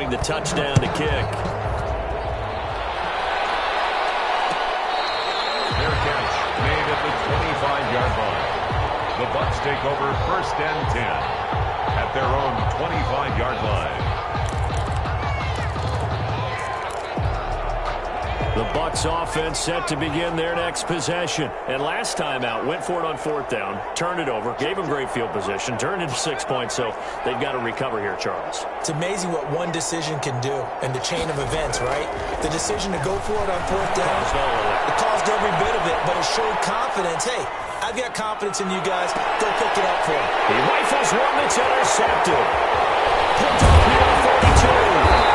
following the touchdown to kick. Their catch made at the 25-yard line. The Bucs take over 1st and 10 at their own 25-yard line. The Bucs offense set to begin their next possession. And last time out, went for it on 4th down, turned it over, gave them great field position, turned into 6 points, so they've got to recover here, Charles. It's amazing what one decision can do in the chain of events, right? The decision to go for it on 4th down, it caused every bit of it, but it showed confidence. Hey, I've got confidence in you guys. Go pick it up for him. He rifles one that's intercepted. Picked up here at 42.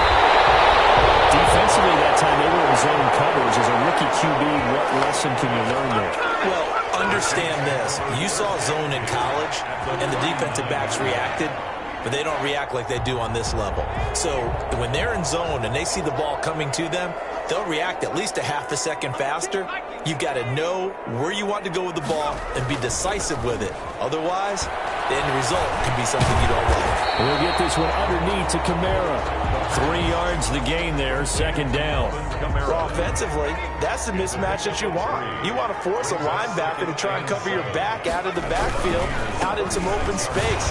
Defensively that time, they were in zone coverage. As a rookie QB, what lesson can you learn there? Well, understand this. You saw zone in college, and the defensive backs reacted, but they don't react like they do on this level. So when they're in zone and they see the ball coming to them, they'll react at least a half a second faster. You've got to know where you want to go with the ball and be decisive with it. Otherwise, the end result can be something you don't like. We'll get this one underneath to Kamara. 3 yards the gain there, 2nd down. Well, offensively, that's the mismatch that you want. You want to force a linebacker to try and cover your back out of the backfield, out in some open space.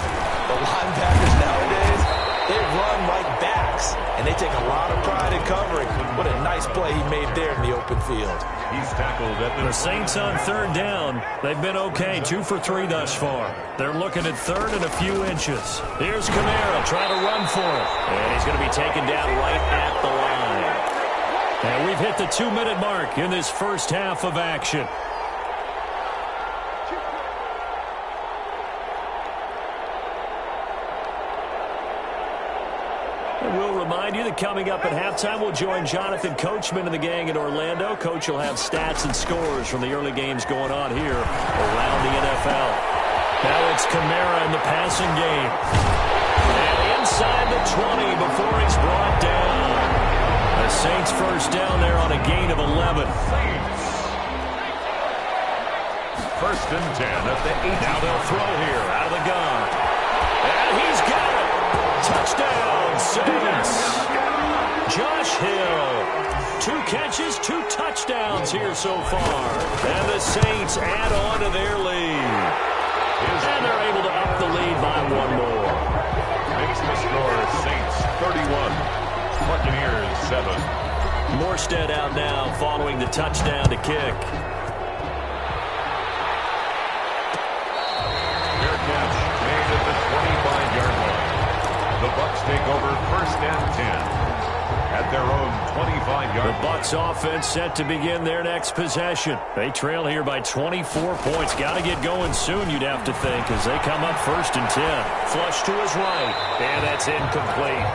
The linebackers nowadays, they run like backs, and they take a lot of pride in covering. What a nice play he made there in the open field. He's tackled at the Saints on 3rd down. They've been okay, 2 for 3 thus far. They're looking at 3rd and a few inches. Here's Kamara trying to run for it. And he's going to be taken down right at the line. And we've hit the 2-minute mark in this first half of action. We'll remind you that coming up at halftime, we'll join Jonathan Coachman and the gang in Orlando. Coach will have stats and scores from the early games going on here around the NFL. Now it's Kamara in the passing game. And inside the 20 before he's brought down. The Saints first down there on a gain of 11. 1st and 10 at the 8. Now they'll throw here out of the gun. And he's got it. Touchdown, Saints. Josh Hill. 2 catches, 2 touchdowns here so far. And the Saints add on to their lead. And they're able to up the lead by 1 more. Makes the score Saints 31, Buccaneers 7. Morstead out now following the touchdown to kick. Their catch made at the 25-yard line. The Bucs take over 1st and 10 at their own 25-yard line. The Bucs offense set to begin their next possession. They trail here by 24 points. Got to get going soon, you'd have to think, as they come up 1st and 10. Flush to his right, and that's incomplete.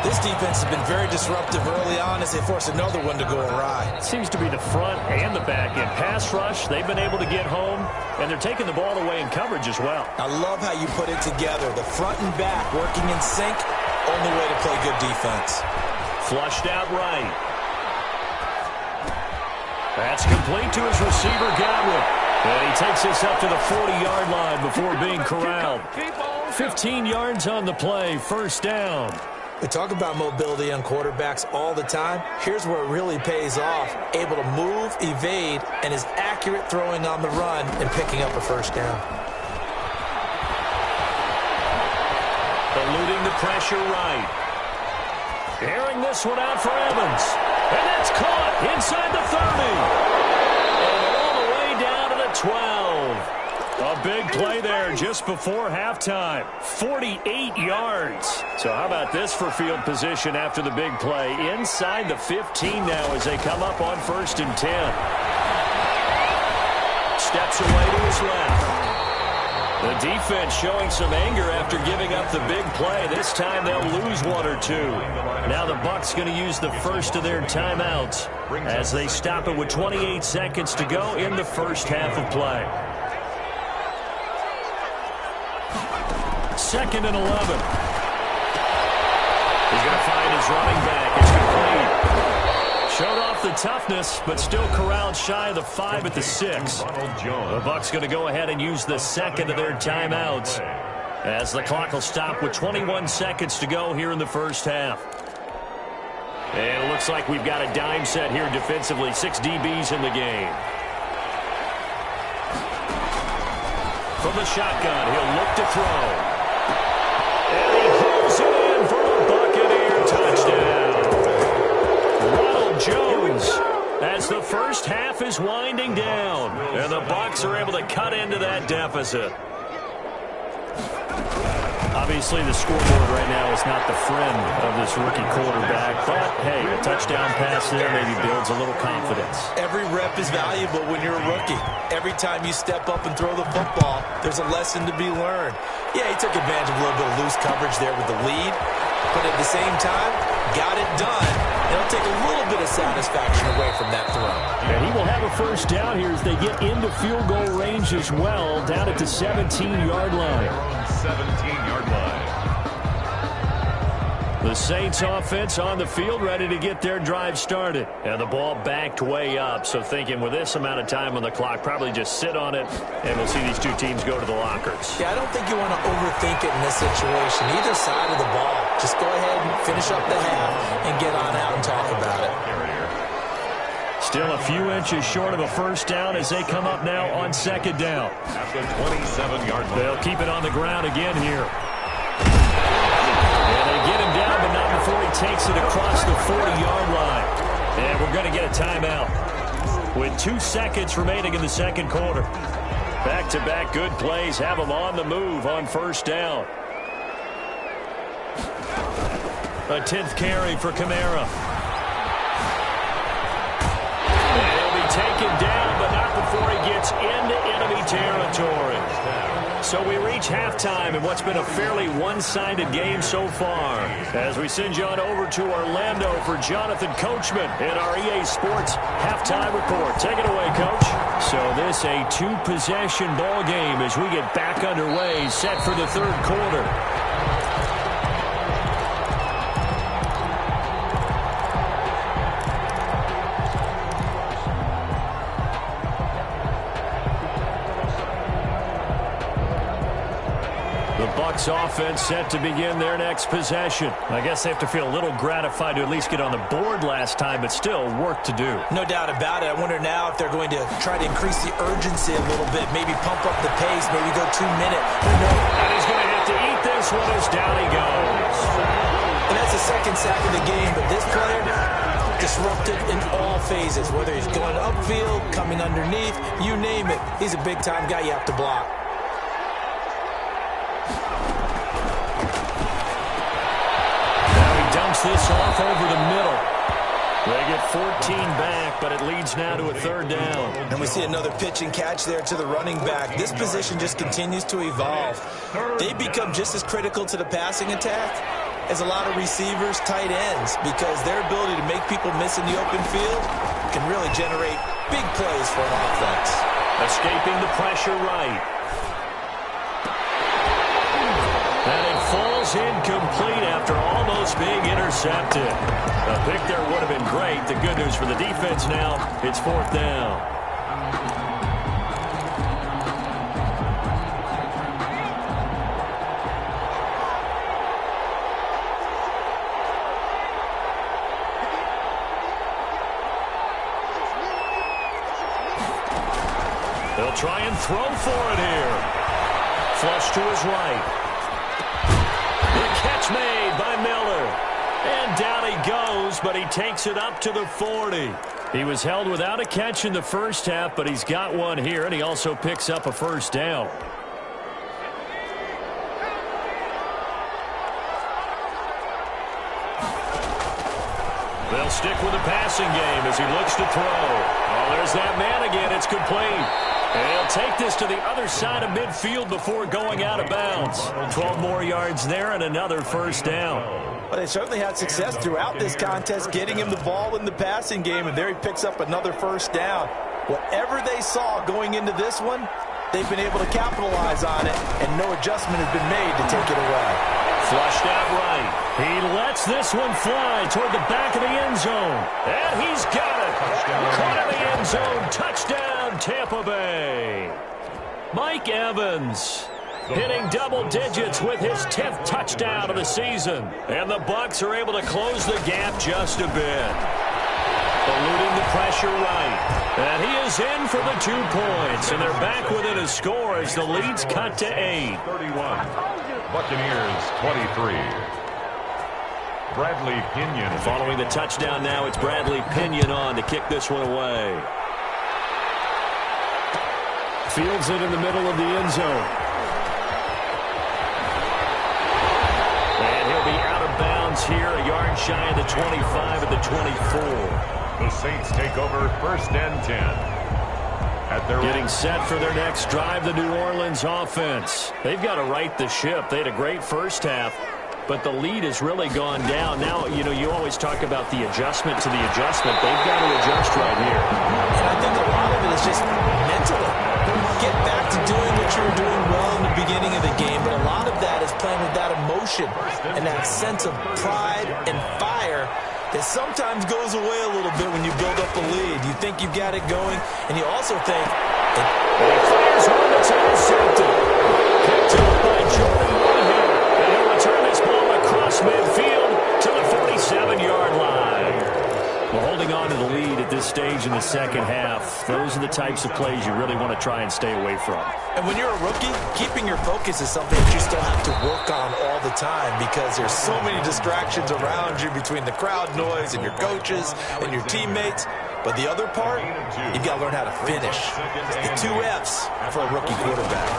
This defense has been very disruptive early on as they force another one to go awry. It seems to be the front and the back end. Pass rush, they've been able to get home, and they're taking the ball away in coverage as well. I love how you put it together. The front and back working in sync, only way to play good defense. Flushed out right. That's complete to his receiver, Godwin. And he takes this up to the 40-yard line before being corralled. 15 yards on the play, 1st down. We talk about mobility on quarterbacks all the time. Here's where it really pays off. Able to move, evade, and is accurate throwing on the run and picking up a 1st down. Eluding the pressure right. Airing this one out for Evans. And that's caught inside the 30. And all the way down to the 12. A big play there just before halftime. 48 yards. So how about this for field position after the big play? Inside the 15 now as they come up on 1st and 10. Steps away to his left. The defense showing some anger after giving up the big play. This time they'll lose 1 or 2. Now the Bucs going to use the first of their timeouts as they stop it with 28 seconds to go in the first half of play. 2nd and 11. He's going to find his running back. It's complete. Showed off the toughness, but still corralled shy of the 5 at the 6. The Bucs going to go ahead and use the 2nd of their timeouts as the clock will stop with 21 seconds to go here in the first half. And it looks like we've got a dime set here defensively. 6 DBs in the game. From the shotgun, he'll look to throw. And he pulls it in for the Buccaneer touchdown. Ronald Jones, as the first half is winding down, and the Bucs are able to cut into that deficit. Obviously, the scoreboard right now is not the friend of this rookie quarterback, but, hey, a touchdown pass there maybe builds a little confidence. Every rep is valuable when you're a rookie. Every time you step up and throw the football, there's a lesson to be learned. Yeah, he took advantage of a little bit of loose coverage there with the lead, but at the same time, got it done. It'll take a little bit of satisfaction away from that throw. And he will have a first down here as they get into field goal range as well, down at the 17-yard line. 17-yard line. The Saints offense on the field, ready to get their drive started. And the ball backed way up, so thinking with this amount of time on the clock, probably just sit on it, and we'll see these two teams go to the lockers. Yeah, I don't think you want to overthink it in this situation. Either side of the ball. Just go ahead and finish up the half and get on out and talk about it. Still a few inches short of a first down as they come up now on second down. At the 27-yard line. They'll keep it on the ground again here. And they get him down, but not before he takes it across the 40-yard line. And we're going to get a timeout with 2 seconds remaining in the second quarter. Back-to-back good plays have them on the move on first down. A 10th carry for Kamara. And he'll be taken down, but not before he gets into enemy territory. So we reach halftime in what's been a fairly one-sided game so far. As we send you on over to Orlando for Jonathan Coachman in our EA Sports halftime report. Take it away, Coach. So this a 2-possession ball game as we get back underway, set for the third quarter. Offense set to begin their next possession. I guess they have to feel a little gratified to at least get on the board last time, but still work to do. No doubt about it. I wonder now if they're going to try to increase the urgency a little bit, maybe pump up the pace, maybe go 2 minute. And he's going to have to eat this one as down he goes. And that's the second sack of the game, but this player disrupted in all phases, whether he's going upfield, coming underneath, you name it. He's a big-time guy you have to block. This off over the middle. They get 14 back, but it leads now to a third down. And we see another pitch and catch there to the running back. This position just continues to evolve. They become just as critical to the passing attack as a lot of receivers, tight ends, because their ability to make people miss in the open field can really generate big plays for an offense. Escaping the pressure right. And it falls incomplete after almost being intercepted. A pick there would have been great. The good news for the defense now, it's fourth down. They'll try and throw for it here. Flush to his right. Catch made by Miller. And down he goes, but he takes it up to the 40. He was held without a catch in the first half, but he's got one here, and he also picks up a first down. They'll stick with the passing game as he looks to throw. Oh, there's that man again. It's complete. And he'll take this to the other side of midfield before going out of bounds. 12 more yards there and another first down. Well, they certainly had success throughout this contest, getting him the ball in the passing game, and there he picks up another first down. Whatever they saw going into this one, they've been able to capitalize on it, and no adjustment has been made to take it away. Flushed out right. He lets this one fly toward the back of the end zone. And he's got it. Caught in the end zone. Touchdown, Tampa Bay. Mike Evans hitting double digits with his 10th touchdown of the season. And the Bucs are able to close the gap just a bit. Eluding the pressure right. And he is in for the 2 points. And they're back within a score as the lead's cut to 8. 31. Buccaneers 23. Bradley Pinion. Following the touchdown now, it's Bradley Pinion on to kick this one away. Fields it in the middle of the end zone. And he'll be out of bounds here, a yard shy of the 25 at the 24. The Saints take over 1st and 10. Getting set for their next drive, the New Orleans offense. They've got to right the ship. They had a great first half, but the lead has really gone down. Now, you always talk about the adjustment to the adjustment. They've got to adjust right here. And I think a lot of it is just mentally. Get back to doing what you were doing well in the beginning of the game, but a lot of that is playing with that emotion and that sense of pride and fire that sometimes goes away a little bit when you build up a lead. You think you've got it going, and you also think... He fires one that's intercepted. Picked up by Jordan Whitehead. And he'll return this ball across midfield to the 47-yard line. Well, holding on to the lead at this stage in the second half, those are the types of plays you really want to try and stay away from. And when you're a rookie, keeping your focus is something that you still have to work on all the time because there's so many distractions around you between the crowd noise and your coaches and your teammates. But the other part, you've got to learn how to finish. The 2 F's for a rookie quarterback.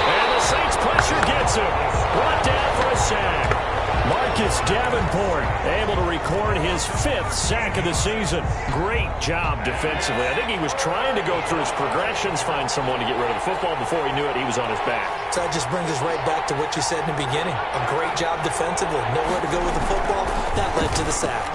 And the Saints pressure gets him. Brought down for a sack. Marcus Davenport able to record his 5th sack of the season. Great job defensively. I think he was trying to go through his progressions, find someone to get rid of the football. Before he knew it, he was on his back. So that just brings us right back to what you said in the beginning. A great job defensively. Nowhere to go with the football. That led to the sack.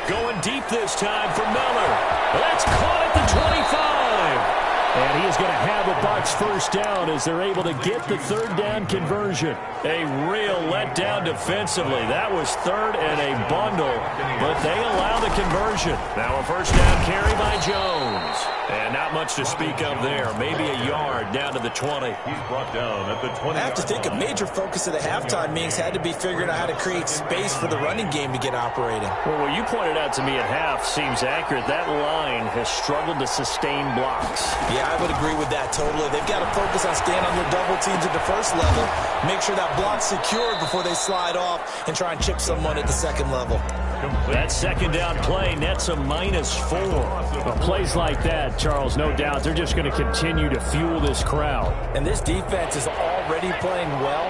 Going deep this time for Miller. That's caught at the 25. And he is going to have a Bucs first down as they're able to get the 3rd down conversion. A real letdown defensively. That was 3rd and a bundle, but they allow the conversion. Now a first down carry by Jones. And not much to speak of there. Maybe a yard down to the 20. He's brought down at the 20. I have to think a major focus of the halftime meetings had to be figuring out how to create space for the running game to get operating. Well, what you pointed out to me at half seems accurate. That line has struggled to sustain blocks. Yeah, I would agree with that totally. They've got to focus on staying on their double teams at the first level, make sure that block's secured before they slide off and try and chip someone at the second level. That second down play nets a -4. Well, plays like that, Charles, no doubt, they're just going to continue to fuel this crowd. And this defense is already playing well,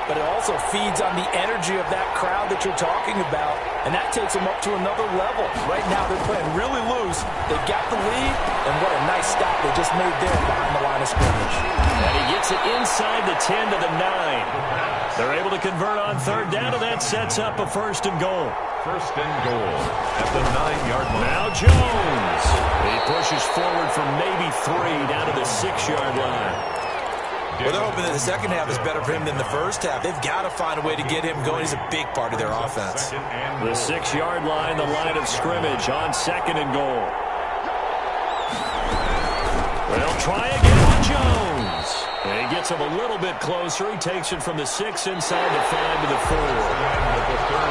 but it also feeds on the energy of that crowd that you're talking about, and that takes them up to another level. Right now, they're playing really loose. They got the lead, and what a nice stop they just made there behind the line of scrimmage. And he gets it inside the 10 to the 9. They're able to convert on 3rd down, and that sets up a 1st and goal. 1st and goal at the 9-yard line. Now Jones. He pushes forward for maybe 3 down to the 6-yard line. Well, they're hoping that the second half is better for him than the first half. They've got to find a way to get him going. He's a big part of their offense. The 6-yard line, the line of scrimmage on 2nd and goal. They'll try again with Jones. And he gets him a little bit closer. He takes it from the 6 inside the 5 to the 4.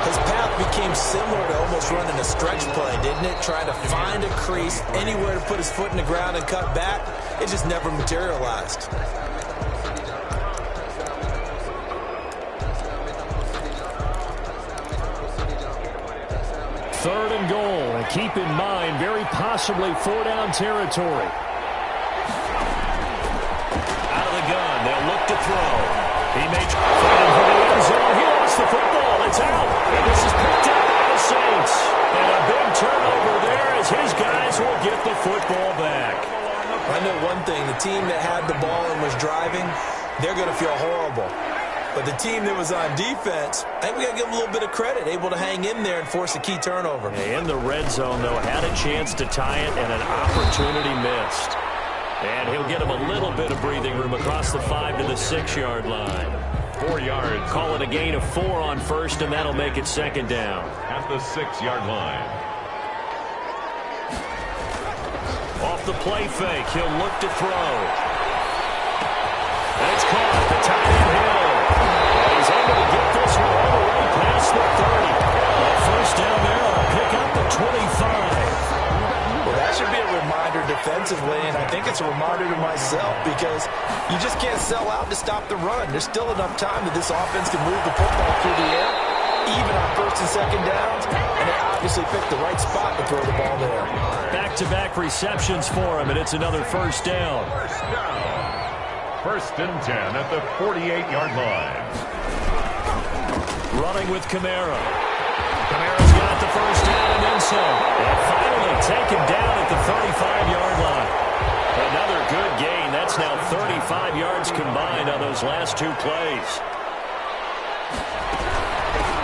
His path became similar to almost running a stretch play, didn't it? Trying to find a crease, anywhere to put his foot in the ground and cut back. It just never materialized. 3rd and goal. And keep in mind, very possibly 4-down territory. Out of the gun. They'll look to throw. He may try to find for the end zone. He lost the football. It's out. And this is picked up by the Saints. And a big turnover there as his guys will get the football back. I know one thing. The team that had the ball and was driving, they're going to feel horrible. But the team that was on defense, I think we got to give them a little bit of credit, able to hang in there and force a key turnover. In the red zone, though, had a chance to tie it and an opportunity missed. And he'll get him a little bit of breathing room across the 5 to the 6-yard line. 4 yards. Call it a gain of 4 on 1st, and that'll make it 2nd down. At the 6-yard line. Off the play fake, he'll look to throw. And it's caught at the tight end Hill. And he's able to get this one all the way past the 30. A first down there on a pickup at 25. Well, that should be a reminder defensively, and I think it's a reminder to myself because you just can't sell out to stop the run. There's still enough time that this offense can move the football through the air, even on first and second downs, and they obviously picked the right spot to throw the ball there. Back-to-back receptions for him, and it's another first down. First and 10 at the 48-yard line. Running with Kamara. Kamara's got the first down and then some. And finally taken down at the 35-yard line. Another good gain. That's now 35 yards combined on those last two plays.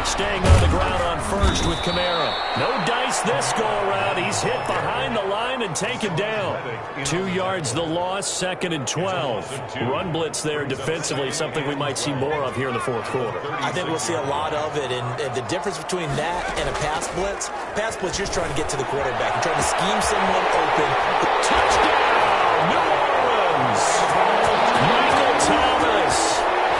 Staying on the ground on first with Kamara. No dice this go-around. He's hit behind the line and taken down. 2 yards the loss, second and 12. Run blitz there defensively, something we might see more of here in the fourth quarter. I think we'll see a lot of it, and the difference between that and a pass blitz, you're just trying to get to the quarterback. You're trying to scheme someone open. Touchdown, New Orleans! Michael Thomas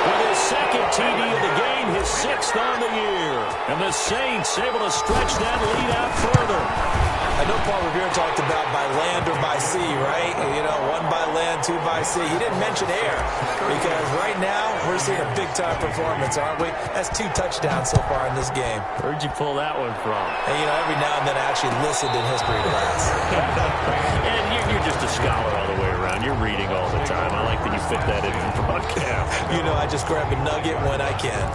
with his second TD of the game, his sixth on the year. And the Saints able to stretch that lead out further. I know Paul Revere talked about by land or by sea, right? You know, one by land, two by sea. He didn't mention air because right now we're seeing a big-time performance, aren't we? That's 2 touchdowns so far in this game. Where'd you pull that one from? And, you know, every now and then I actually listened in history class. And you're just a scholar all the way around. You're reading all the time. I like that you fit that in the broadcast. You know, I just grab a nugget when I can.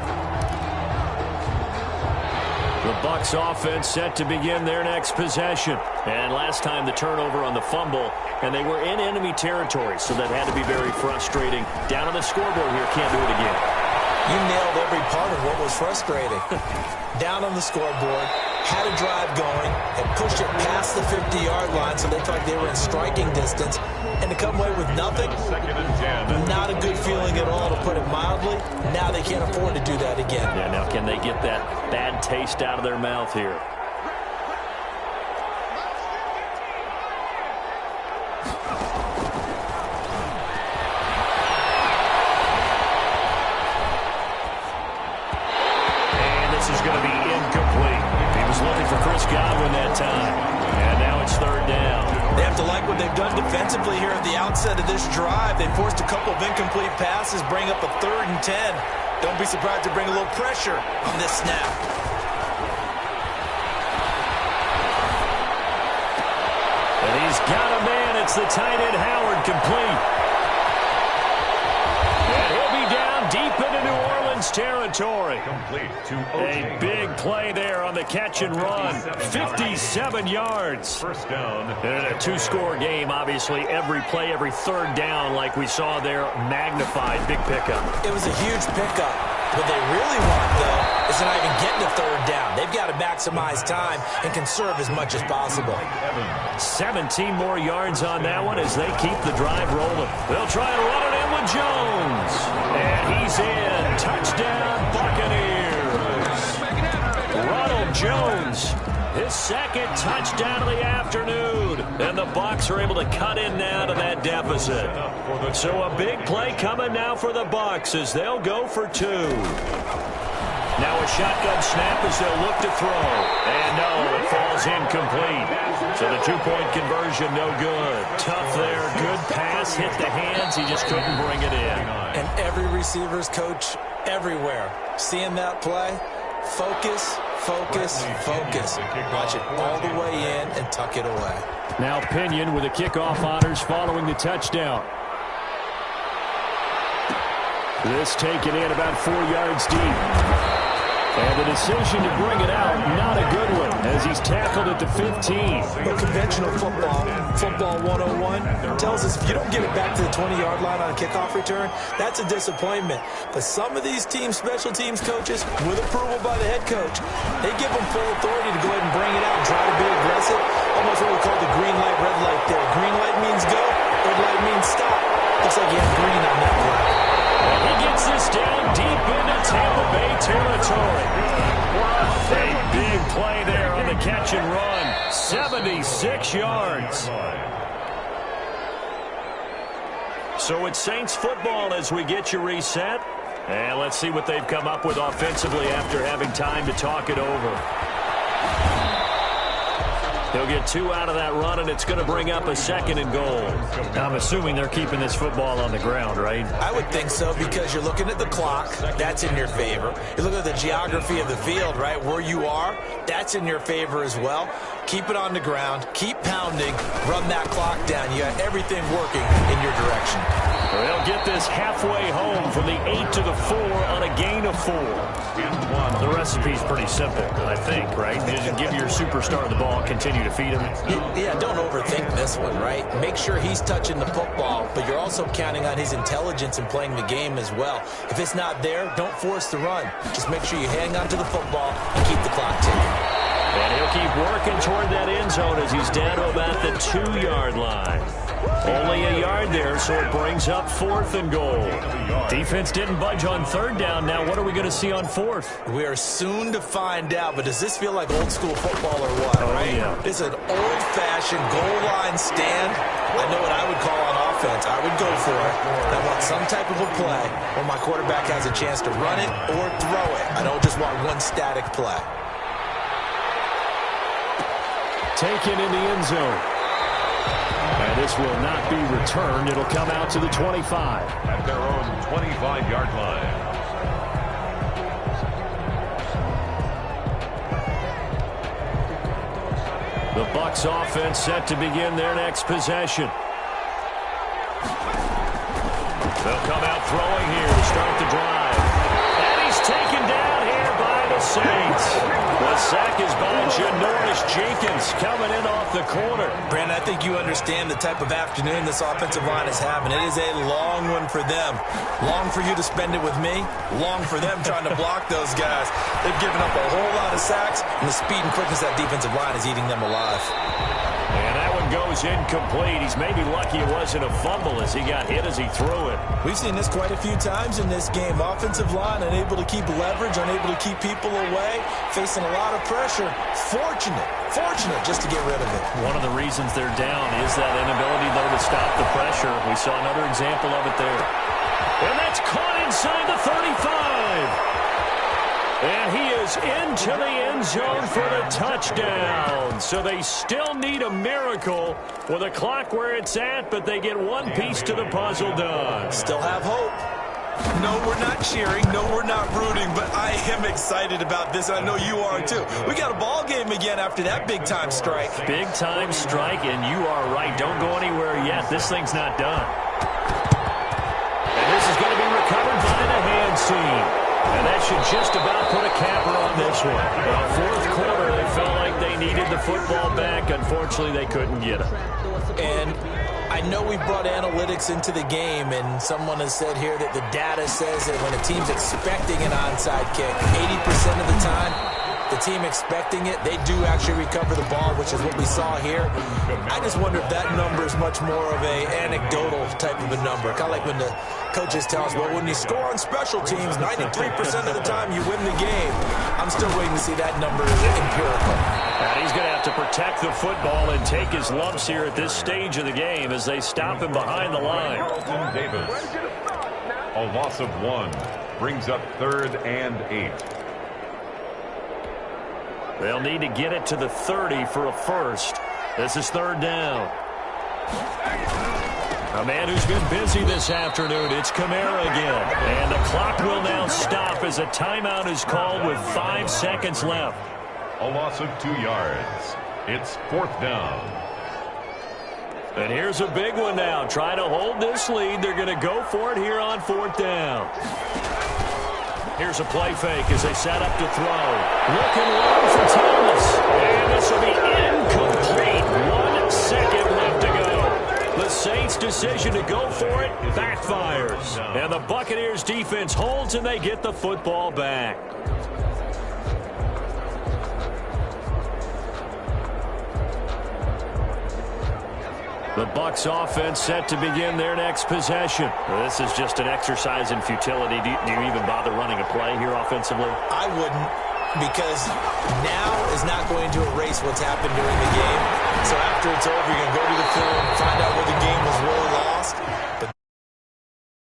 The Bucs offense set to begin their next possession. And last time the turnover on the fumble, and they were in enemy territory, so that had to be very frustrating. Down on the scoreboard here, can't do it again. You nailed every part of what was frustrating. Down on the scoreboard, had a drive going, and pushed it past the 50-yard line so they felt like they were in striking distance. And to come away with nothing, not a good feeling at all, to put it mildly. Now they can't afford to do that again. Yeah, now can they get that bad taste out of their mouth here? And this is going to be incomplete. He was looking for Chris Godwin that time. And now it's third down. They have to like what they've done defensively here at the outset of this drive. They forced a couple of incomplete passes, bring up a 3rd and 10. Don't be surprised to bring a little pressure on this snap. And he's got a man. It's the tight end Howard, complete. And he'll be down deep into New Orleans territory. Complete to A big play there on the catch and run. 57 yards. First down. And a 2-score game, obviously. Every play, every third down, like we saw there, magnified. Big pickup. It was a huge pickup. What they really want, though, is to not even get to 3rd down. They've got to maximize time and conserve as much as possible. 17 more yards on that one as they keep the drive rolling. They'll try and run it in with Jones. And he's in. Touchdown, Buccaneers. Ronald Jones, his second touchdown of the afternoon. And the Bucs are able to cut in now to that deficit. So a big play coming now for the Bucs as they'll go for 2. Now a shotgun snap as they'll look to throw. And no, it falls incomplete. So the 2-point conversion, no good. Tough there, good pass, hit the hands, he just couldn't bring it in. And every receiver's coach everywhere, seeing that play, focus, focus, focus. Watch it all the way in and tuck it away. Now Pinion with the kickoff honors following the touchdown. This taken in about 4 yards deep. And the decision to bring it out, not a good one, as he's tackled at the 15. But conventional football 101, tells us if you don't get it back to the 20-yard line on a kickoff return, that's a disappointment. But some of these special teams coaches, with approval by the head coach, they give them full authority to go ahead and bring it out and try to be aggressive. Almost what we call the green light, red light there. Green light means go, red light means stop. Looks like you have green on that play. And he gets this down deep into Tampa Bay territory. A big play there on the catch and run. 76 yards. So it's Saints football as we get you reset. And let's see what they've come up with offensively after having time to talk it over. He'll get 2 out of that run, and it's going to bring up a 2nd and goal. I'm assuming they're keeping this football on the ground, right? I would think so, because you're looking at the clock. That's in your favor. You look at the geography of the field, right, where you are. That's in your favor as well. Keep it on the ground. Keep pounding. Run that clock down. You got everything working in your direction. They'll get this halfway home from the 8 to the 4 on a gain of 4. The recipe's pretty simple, I think, right? You just give your superstar the ball, continue to feed him. Yeah, don't overthink this one, right? Make sure he's touching the football, but you're also counting on his intelligence in playing the game as well. If it's not there, don't force the run. Just make sure you hang on to the football and keep the clock ticking. And he'll keep working toward that end zone as he's down to about the 2-yard line. Only a yard there, so it brings up 4th and goal. Defense didn't budge on 3rd down. Now what are we going to see on 4th? We are soon to find out, but does this feel like old school football or what, right? Yeah. This is an old-fashioned goal line stand. I know what I would call on offense. I would go for it. I want some type of a play where my quarterback has a chance to run it or throw it. I don't just want one static play. Taken in the end zone. And this will not be returned. It'll come out to the 25. At their own 25-yard line. The Bucs offense set to begin their next possession. They'll come out throwing here to start the drive. And he's taken down here by the Saints. The sack is by Janoris Jenkins coming in off the corner. Brandon, I think you understand the type of afternoon this offensive line is having. It is a long one for them. Long for you to spend it with me. Long for them trying to block those guys. They've given up a whole lot of sacks, and the speed and quickness of that defensive line is eating them alive. And that one goes incomplete. He's maybe lucky it wasn't a fumble as he got hit as he threw it. We've seen this quite a few times in this game. Offensive line unable to keep leverage, unable to keep people away, facing a lot of pressure. Fortunate just to get rid of it. One of the reasons they're down is that inability, though, to stop the pressure. We saw another example of it there. And that's caught inside the 35. And he is into the end zone for the touchdown. So they still need a miracle with the clock where it's at, but they get one piece to the puzzle done. Still have hope. No, we're not cheering. No, we're not rooting, but I am excited about this, and I know you are too. We got a ball game again after that big-time strike. Big-time strike, and you are right. Don't go anywhere yet. This thing's not done. And this is going to be recovered by the hands team. And that should just about put a capper on this one. Well, 4th quarter, they felt like they needed the football back. Unfortunately, they couldn't get it. And I know we brought analytics into the game, and someone has said here that the data says that when a team's expecting an onside kick, 80% of the time, the team expecting it, they do actually recover the ball, which is what we saw here. I just wonder if that number is much more of a anecdotal type of a number. Kind of like when the coaches tell us, well, when you score on special teams, 93% of the time you win the game. I'm still waiting to see that number empirical. And he's going to have to protect the football and take his lumps here at this stage of the game as they stop him behind the line. Carlton Davis. A loss of 1 brings up 3rd and 8. They'll need to get it to the 30 for a first. This is 3rd down. A man who's been busy this afternoon, it's Kamara again. And the clock will now stop as a timeout is called with 5 seconds left. A loss of 2 yards. It's 4th down. And here's a big one now. Try to hold this lead. They're going to go for it here on 4th down. Here's a play fake as they set up to throw. Looking long for Thomas. And this will be incomplete. 1 second left to go. The Saints' decision to go for it backfires. And the Buccaneers defense holds and they get the football back. The Bucs offense set to begin their next possession. Well, this is just an exercise in futility. Do you even bother running a play here offensively? I wouldn't, because now is not going to erase what's happened during the game. So after it's over, you're going to go to the film, find out where the game was really lost.